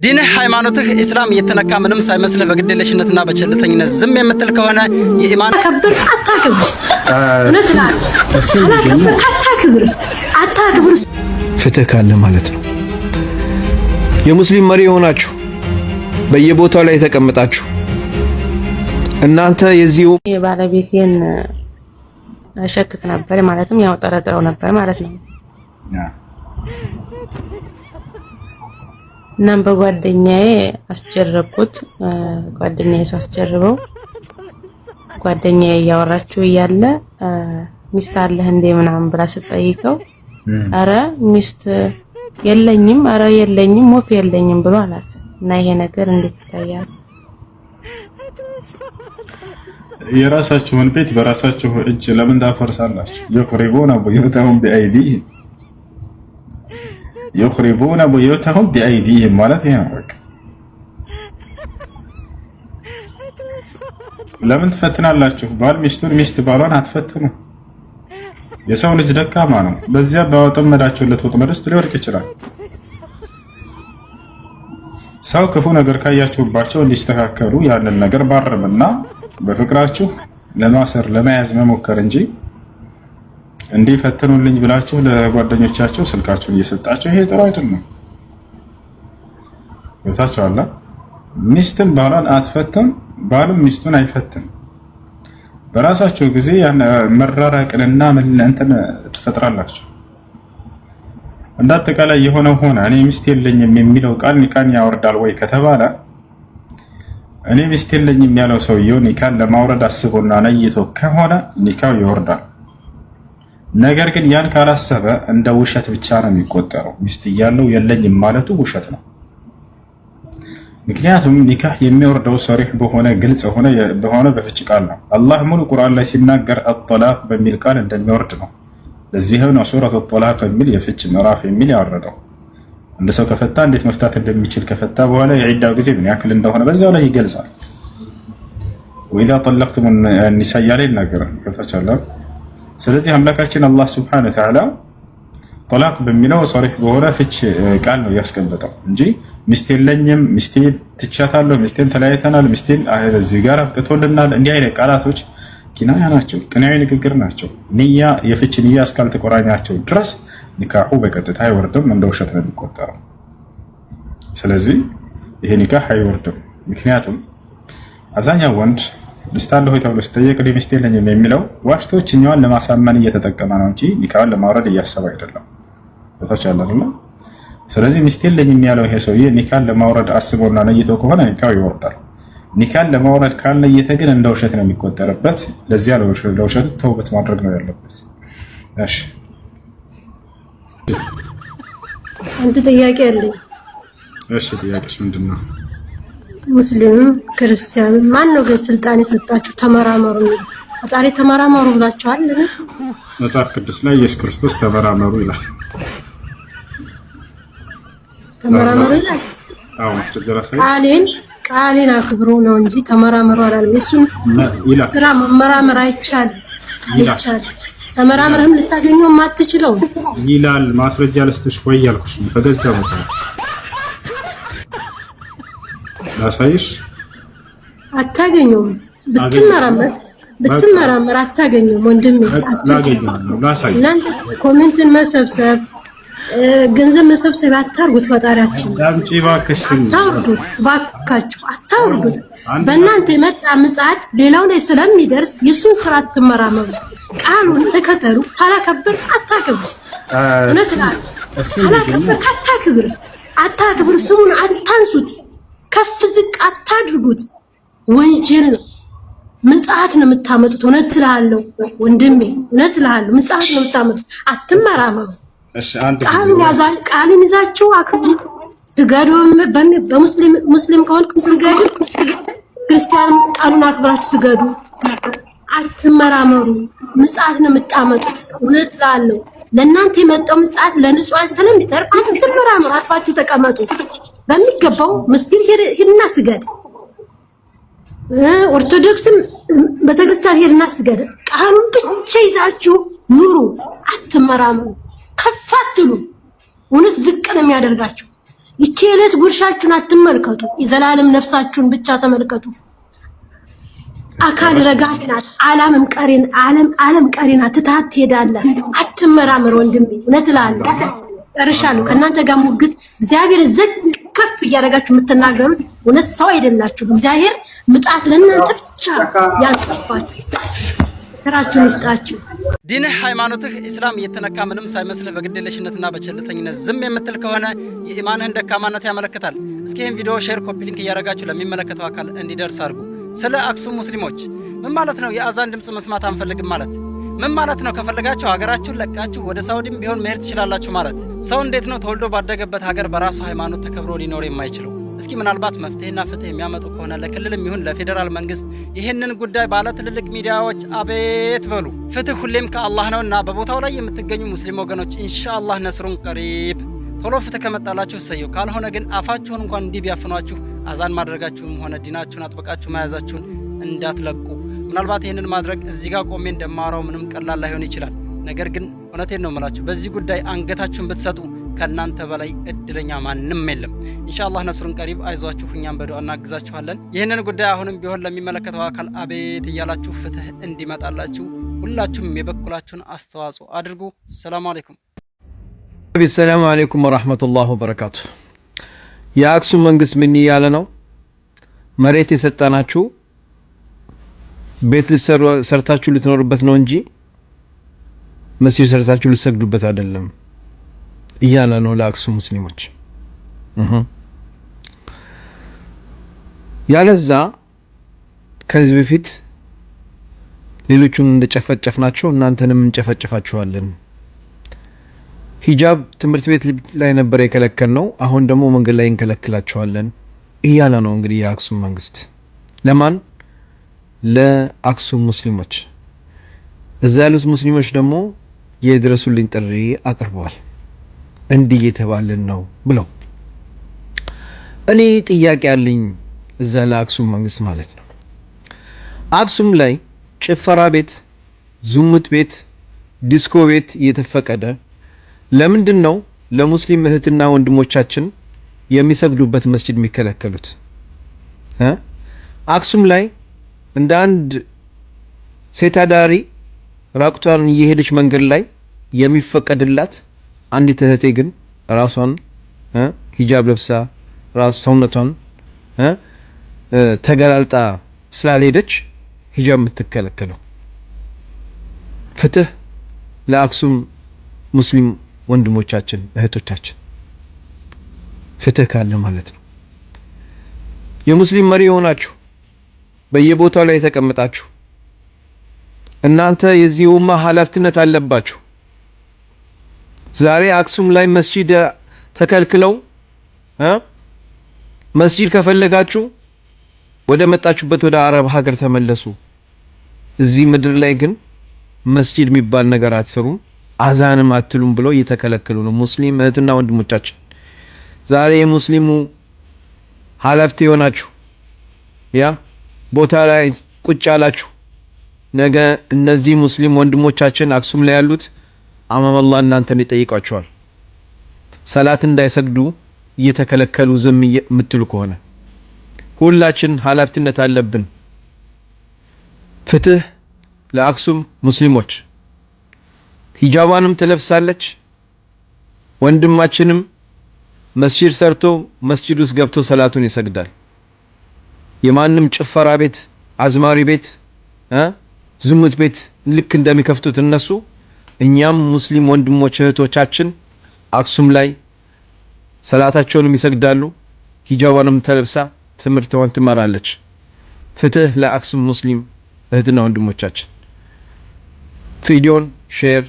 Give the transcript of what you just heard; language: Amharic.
ዲንህ ሃይማኖትህ ኢስላም እየተነካ ምንም ሳይመስልህ በግዴለሽነትና በቸልተኝነት ዝም የምትል ከሆነ የኢማን ከብር አታክብር ፍትህ ካለ ማለት ነው። የሙስሊም መሪ የሆናችሁ በየቦታው ላይ ተቀምጣችሁ እናንተ የዚሁ የባለቤቴን ሸክክ ነበር ማለትም ያው ጠረጥረው ነበር ማለት ነው። እናም በጓደኛዬ አስጀረብኩት። ጓደኛዬ ሳስጀርበው ጓደኛዬ ያወራችሁ እያለ ሚስት አለህ እንዴ ምናምን ብላ ስትጠይቀው አረ ሚስት የለኝም፣ አረ የለኝም፣ ወፍ የለኝም ብሎ አላት። እና ይሄ ነገር እንዴት ይታያል? የራሳችሁን ቤት በራሳችሁ እጅ ለምን ታፈርሳላችሁ? يخربون بيوتهم بأيديهم ማለት ይሄ ነው። በቃ ለምን ትፈትናላችሁ? ባል ሚስቱን፣ ሚስት ባሏን አትፈትኑ። የሰው ልጅ ደካማ ነው። በዚያ ባወጠመዳችሁለት ወጥመድ ውስጥ ሊወድቅ ይችላል። ሰው ክፉ ነገር ካያችሁባቸው እንዲስተካከሉ ያንን ነገር ባረምና በፍቅራችሁ ለማሰር ለመያዝ መሞከር እንጂ እንዲፈትኑልኝ ብላችሁ ለጓደኞቻችሁ ስልካችሁን እየሰጣችሁ ይሄ ጥሩ አይደለም። ወታቻላ ሚስትን ባሏን አትፈትን፣ ባልም ሚስቱን አይፈትን። በራሳችሁ ጊዜ ያን መራራቅንና እንትን ትፈጥራላችሁ። እንዳጠቃላይ የሆነው ሆነ እኔ ሚስት የለኝም የሚለው ቃል ኒካን ያወርዳል ወይ ከተባለ እኔ ሚስት የለኝም ያለው ሰውየው ኒካን ለማውረድ አስቦና ነይቶ ከሆነ ኒካው ይወርዳል። ነገር ግን ያን ካላሰበ እንደ ውሸት ብቻ ነው የሚቆጠረው። ሚስት እያለው የለኝም ማለቱ ውሸት ነው። ምክንያቱም ኒካህ የሚወርደው ሰሪህ በሆነ ግልጽ በሆነ በፍች ቃል ነው። አላህ ሙሉ ቁርአን ላይ ሲናገር አጠላቅ በሚል ቃል እንደሚወርድ ነው። ለዚህ ነው ሱረቱ አጠላቅ የሚል የፍች ምዕራፍ የሚል ያወረደው። አንድ ሰው ከፈታ እንዴት መፍታት እንደሚችል ከፈታ በኋላ የዒዳው ጊዜ ምን ያክል እንደሆነ በዛው ላይ ይገልጻል። ወኢዛ ጠለቅቱም ኒሳ እያለ ይናገራል። ከታቻለ ስለዚህ አምላካችን አላህ ሱብሓነሁ ወተዓላ ጠላቅ በሚለው ሰሪህ በሆነ ፍች ቃል ነው ያስቀመጠው እንጂ ሚስት የለኝም፣ ሚስቴን ትቻታለሁ፣ ሚስቴን ተለያይተናል፣ ሚስቴን እዚህ ጋር አብቅቶልናል፣ እንዲህ አይነት ቃላቶች ኪናያ ናቸው፣ ቅንያዊ ንግግር ናቸው። ንያ የፍች ንያ እስካልተቆራኛቸው ድረስ ኒካሁ በቀጥታ አይወርድም፣ እንደ ውሸት ነው የሚቆጠረው። ስለዚህ ይሄ ኒካህ አይወርድም። ምክንያቱም አብዛኛው ወንድ ሚስት አለህ ወይ ተብሎ ሲጠየቅ ሚስት የለኝም የሚለው ዋሽቶ እኛዋን ለማሳመን እየተጠቀመ ነው እንጂ ኒካህን ለማውረድ እያሰበ አይደለም። ተቻለና ስለዚህ ሚስት የለኝም ያለው ይሄ ሰውዬ ኒካህን ለማውረድ አስቦና ነይቶ ከሆነ ኒካው ይወርዳል። ኒካህን ለማውረድ ካልነየተ ግን እንደ ውሸት ነው የሚቆጠርበት። ለዚያ ለውሸት ተውበት ማድረግ ነው ያለበት። እሺ አንድ ጥያቄ አለኝ። እሺ ጥያቄሽ ምንድነው? ሙስሊም ክርስቲያን ማን ነው ግን ስልጣን የሰጣችሁ ተመራመሩ? ፈጣሪ ተመራመሩ ብላችኋል? መጽሐፍ ቅዱስ ላይ ኢየሱስ ክርስቶስ ተመራመሩ ይላል። ተመራመሩ ይላል። አዎ ቃሌን አክብሩ ነው እንጂ ተመራመሩ አላለም። እሱን ስራ መመራመር አይቻልም። ተመራምረህም ልታገኘው የማትችለው ይላል። ማስረጃ ልስጥሽ ወይ ያልኩሽ በገዛ መጽሐፍ ላሳይሽ። አታገኘውም። ብትመራመር አታገኘውም ወንድሜ። እናንተ ኮሜንትን መሰብሰብ ገንዘብ መሰብሰብ አታርጉት። ፈጣሪያችን ዳምጪ ባክሽ፣ አታርጉት ባካችሁ፣ አታርጉት። በእናንተ የመጣ ምጽአት ሌላው ላይ ስለሚደርስ የሱን ስራ አትመራመሩ። ቃሉን ተከተሉ። ታላከብር አታከብር። አታክብር። ስሙን አታንሱት። ከፍ ዝቅ አታድርጉት። ወንጀል ነው። ምጽአት ነው የምታመጡት። እውነት እልሃለሁ ወንድሜ፣ እውነት እልሃለሁ ምጽአት ነው የምታመጡት። አትመራመሩ። ቃሉን ይዛችሁ አክብሩ። ስገዱ። በሙስሊም ከሆንክ ስገዱ። ክርስቲያን ቃሉን አክብራችሁ ስገዱ። አትመራመሩ። ምጽአት ነው የምታመጡት። እውነት እልሃለሁ ለእናንተ የመጣው ምጽአት ለንጹሃን ስለሚተርፍ አትመራመሩ። አርፋችሁ ተቀመጡ። በሚገባው መስጊድ ሄድና ስገድ። ኦርቶዶክስም ቤተክርስቲያን ሄድና ስገድ። ቃሉን ብቻ ይዛችሁ ኑሩ። አትመራመሩ። ከፍ አትሉ። እውነት ዝቅ ነው የሚያደርጋችሁ። ይቺ ዕለት ጉርሻችሁን አትመልከቱ፣ የዘላለም ነፍሳችሁን ብቻ ተመልከቱ። አካል ረጋፊ ናት፣ ዓለም ቀሪ ናት። ትታት ትሄዳለህ። አትመራመር ወንድሜ፣ እውነት እላለሁ። ጨርሻለሁ። ከእናንተ ጋር ሙግት እግዚአብሔር ዝቅ ከፍ እያደረጋችሁ የምትናገሩት እውነት ሰው አይደላችሁ። እግዚአብሔር ምጣት ለእናንተ ብቻ ያንጠፋችሁ። ተራችሁን ይስጣችሁ። ዲንህ ሃይማኖትህ ኢስላም እየተነካ ምንም ሳይመስልህ በግዴለሽነትና በቸልተኝነት ዝም የምትል ከሆነ የኢማንህን ደካማነት ያመለክታል። እስኪ ይህን ቪዲዮ ሼር፣ ኮፒ ሊንክ እያደረጋችሁ ለሚመለከተው አካል እንዲደርስ አድርጉ። ስለ አክሱም ሙስሊሞች ምን ማለት ነው? የአዛን ድምፅ መስማት አንፈልግም ማለት ምን ማለት ነው? ከፈለጋችሁ ሀገራችሁን ለቃችሁ ወደ ሳውዲም ቢሆን መሄድ ትችላላችሁ ማለት። ሰው እንዴት ነው ተወልዶ ባደገበት ሀገር በራሱ ሃይማኖት ተከብሮ ሊኖር የማይችለው? እስኪ ምናልባት መፍትሄና ፍትህ የሚያመጡ ከሆነ ለክልልም ይሁን ለፌዴራል መንግስት ይህንን ጉዳይ ባለ ትልልቅ ሚዲያዎች አቤት በሉ። ፍትህ ሁሌም ከአላህ ነውና በቦታው ላይ የምትገኙ ሙስሊም ወገኖች ኢንሻአላህ ነስሩን ቀሪብ። ቶሎ ፍትህ ከመጣላችሁ እሰየው፣ ካልሆነ ግን አፋችሁን እንኳን እንዲህ ቢያፍኗችሁ አዛን ማድረጋችሁም ሆነ ዲናችሁን አጥብቃችሁ መያዛችሁን እንዳትለቁ። ምናልባት ይህንን ማድረግ እዚህ ጋር ቆሜ እንደማወራው ምንም ቀላል ላይሆን ይችላል። ነገር ግን እውነቴን ነው የምላችሁ፣ በዚህ ጉዳይ አንገታችሁን ብትሰጡ ከናንተ በላይ እድለኛ ማንም የለም። ኢንሻአላህ ነስሩን ቀሪብ። አይዟችሁ፣ እኛም በዱዓ እናግዛችኋለን። ይህንን ጉዳይ አሁንም ቢሆን ለሚመለከተው አካል አቤት እያላችሁ ፍትህ እንዲመጣላችሁ ሁላችሁም የበኩላችሁን አስተዋጽኦ አድርጉ። ሰላም አለይኩም። ሰላም አለይኩም ወራህመቱላሂ ወበረካቱ። የአክሱም መንግስት ምን እያለ ነው? መሬት የሰጠናችሁ ቤት ሰርታችሁ ልትኖርበት ነው እንጂ መስጂድ ሰርታችሁ ልትሰግዱበት አይደለም እያለ ነው ለአክሱም ሙስሊሞች። ያለዛ ከዚህ በፊት ሌሎቹን እንደጨፈጨፍናቸው እናንተንም እንጨፈጭፋችኋለን። ሂጃብ ትምህርት ቤት ላይ ነበር የከለከልነው፣ አሁን ደግሞ መንገድ ላይ እንከለክላችኋለን እያለ ነው እንግዲህ የአክሱም መንግስት። ለማን? ለአክሱም ሙስሊሞች። እዛ ያሉት ሙስሊሞች ደግሞ የድረሱልኝ ጥሪ አቅርበዋል። እንዲህ የተባለን ነው ብለው። እኔ ጥያቄ አለኝ እዛ ለአክሱም መንግስት ማለት ነው። አክሱም ላይ ጭፈራ ቤት፣ ዝሙት ቤት፣ ዲስኮ ቤት እየተፈቀደ ለምንድን ነው ለሙስሊም እህትና ወንድሞቻችን የሚሰግዱበት መስጂድ የሚከለከሉት? አክሱም ላይ እንደ አንድ ሴት አዳሪ ራቁቷን እየሄደች መንገድ ላይ የሚፈቀድላት አንዲት እህቴ ግን ራሷን ሂጃብ ለብሳ ራስ ሰውነቷን ተገላልጣ ስላልሄደች ሂጃብ የምትከለከለው። ፍትህ ለአክሱም ሙስሊም ወንድሞቻችን እህቶቻችን፣ ፍትህ ካለ ማለት ነው። የሙስሊም መሪ የሆናችሁ በየቦታው ላይ የተቀመጣችሁ እናንተ የዚህ ኡማ ኃላፊነት አለባችሁ። ዛሬ አክሱም ላይ መስጂድ ተከልክለው መስጂድ ከፈለጋችሁ ወደ መጣችሁበት ወደ አረብ ሀገር ተመለሱ። እዚህ ምድር ላይ ግን መስጂድ የሚባል ነገር አትሰሩም፣ አዛንም አትሉም ብለው እየተከለከሉ ነው ሙስሊም እህትና ወንድሞቻችን። ዛሬ የሙስሊሙ ኃላፊ የሆናችሁ ያ ቦታ ላይ ቁጭ ያላችሁ ነገ እነዚህ ሙስሊም ወንድሞቻችን አክሱም ላይ ያሉት አማም አላህ እናንተን ይጠይቋቸዋል። ሰላት እንዳይሰግዱ እየተከለከሉ ዝም የምትሉ ከሆነ ሁላችን ኃላፊነት አለብን። ፍትህ ለአክሱም ሙስሊሞች። ሂጃባንም ትለብሳለች፣ ወንድማችንም መስጂድ ሰርቶ መስጂድ ውስጥ ገብቶ ሰላቱን ይሰግዳል። የማንም ጭፈራ ቤት፣ አዝማሪ ቤት፣ ዝሙት ቤት ልክ እንደሚከፍቱት እነሱ እኛም ሙስሊም ወንድሞች እህቶቻችን አክሱም ላይ ሰላታቸውንም ይሰግዳሉ። ሂጃባንም ተለብሳ ትምህርቷን ትመራለች። ፍትህ ለአክሱም ሙስሊም እህትና ወንድሞቻችን። ቪዲዮን ሼር